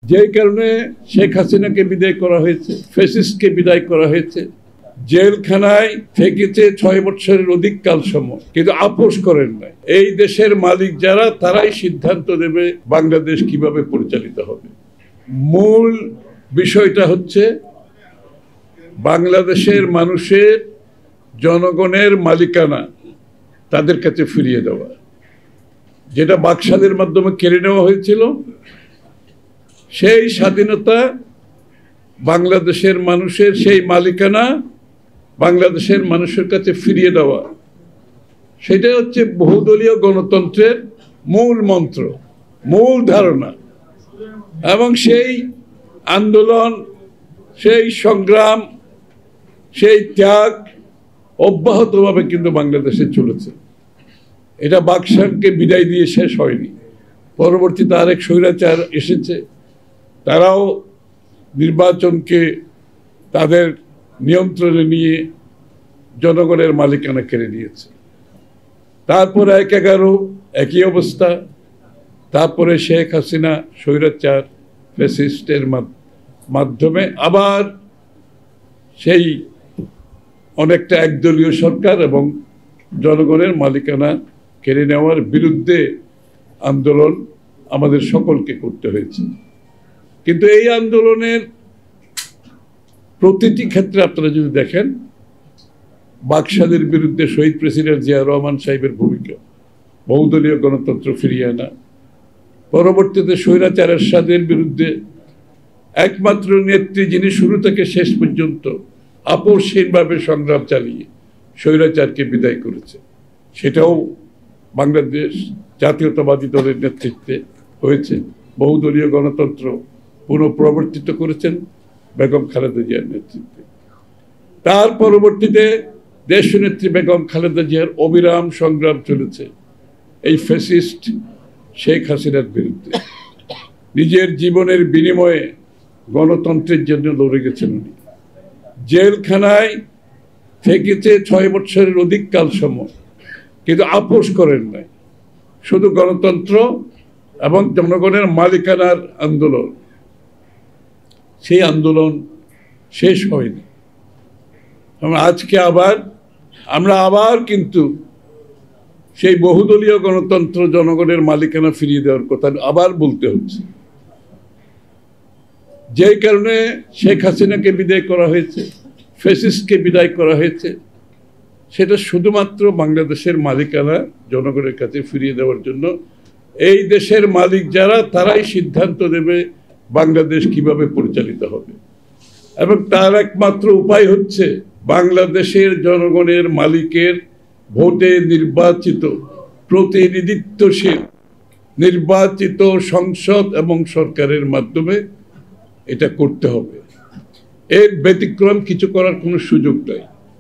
যেই কারণে শেখ হাসিনাকে বিদায় করা হয়েছে, ফ্যাসিস্টকে বিদায় করা হয়েছে, জেলখানায় থেকেছে 6 বছরের অধিক কাল সময়, কিন্তু আপোষ করেন নাই। এই দেশের মালিক যারা, তারাই সিদ্ধান্ত দেবে বাংলাদেশ কিভাবে পরিচালিত হবে। মূল বিষয়টা হচ্ছে বাংলাদেশের মানুষের, জনগণের মালিকানা তাদের কাছে ফিরিয়ে দেওয়া, যেটা বাকশালের মাধ্যমে কেড়ে নেওয়া হয়েছিল। সেই স্বাধীনতা, বাংলাদেশের মানুষের সেই মালিকানা বাংলাদেশের মানুষের কাছে ফিরিয়ে দেওয়া, সেটাই হচ্ছে বহুদলীয় গণতন্ত্রের মূল মন্ত্র, মূল ধারণা। এবং সেই আন্দোলন, সেই সংগ্রাম, সেই ত্যাগ অব্যাহতভাবে কিন্তু বাংলাদেশে চলেছে। এটা বাকশালকে বিদায় দিয়ে শেষ হয়নি। পরবর্তীতে আরেক স্বৈরাচার এসেছে, তারাও নির্বাচনকে তাদের নিয়ন্ত্রণে নিয়ে জনগণের মালিকানা কেড়ে নিয়েছে। তারপর ১/১১ একই অবস্থা। তারপরে শেখ হাসিনা স্বৈরাচার ফ্যাসিস্টের মাধ্যমে আবার সেই অনেকটা একদলীয় সরকার এবং জনগণের মালিকানা কেড়ে নেওয়ার বিরুদ্ধে আন্দোলন আমাদের সকলকে করতে হয়েছে। কিন্তু এই আন্দোলনের প্রতিটি ক্ষেত্রে আপনারা যদি দেখেন, বাকশালের বিরুদ্ধে শহীদ প্রেসিডেন্ট জিয়া রহমান সাহেবের ভূমিকা, বহুদলীয় গণতন্ত্র ফিরিয়ে আনা। পরবর্তীতে স্বৈরাচার এরশাদের বিরুদ্ধে একমাত্র নেত্রী যিনি শুরু থেকে শেষ পর্যন্ত আপোষহীনভাবে সংগ্রাম চালিয়ে স্বৈরাচারকে বিদায় করেছে, সেটাও বাংলাদেশ জাতীয়তাবাদী দলের নেতৃত্বে হয়েছে। বহুদলীয় গণতন্ত্র পুনঃপ্রবর্তিত করেছেন বেগম খালেদা জিয়ার নেতৃত্বে। তার পরবর্তীতে দেশনেত্রী বেগম খালেদা জিয়ার অবিরাম সংগ্রাম চলেছে এই ফ্যাসিস্ট শেখ হাসিনার বিরুদ্ধে। নিজের জীবনের বিনিময়ে গণতন্ত্রের জন্য লড়ে গেছেন উনি। জেলখানায় থেকেছে 6 বছরের অধিক কাল সময়, কিন্তু আপোষ করেন নাই। শুধু গণতন্ত্র এবং জনগণের মালিকানার আন্দোলন, সেই আন্দোলন শেষ হয়নি। আজকে আমরা আবার কিন্তু সেই বহুদলীয় গণতন্ত্র, জনগণের মালিকানা ফিরিয়ে দেওয়ার কথা আবার বলতে হচ্ছে। যেই কারণে শেখ হাসিনাকে বিদায় করা হয়েছে, ফ্যাসিস্টকে বিদায় করা হয়েছে, সেটা শুধুমাত্র বাংলাদেশের মালিকানা জনগণের কাছে ফিরিয়ে দেওয়ার জন্য। এই দেশের মালিক যারা, তারাই সিদ্ধান্ত দেবে বাংলাদেশ কিভাবে পরিচালিত হবে। এবং তার একমাত্র উপায় হচ্ছে বাংলাদেশের জনগণের মালিকের ভোটে নির্বাচিত প্রতিনিধিত্বশীল নির্বাচিত সংসদ এবং সরকারের মাধ্যমে এটা করতে হবে। এর ব্যতিক্রম কিছু করার কোনো সুযোগ নাই।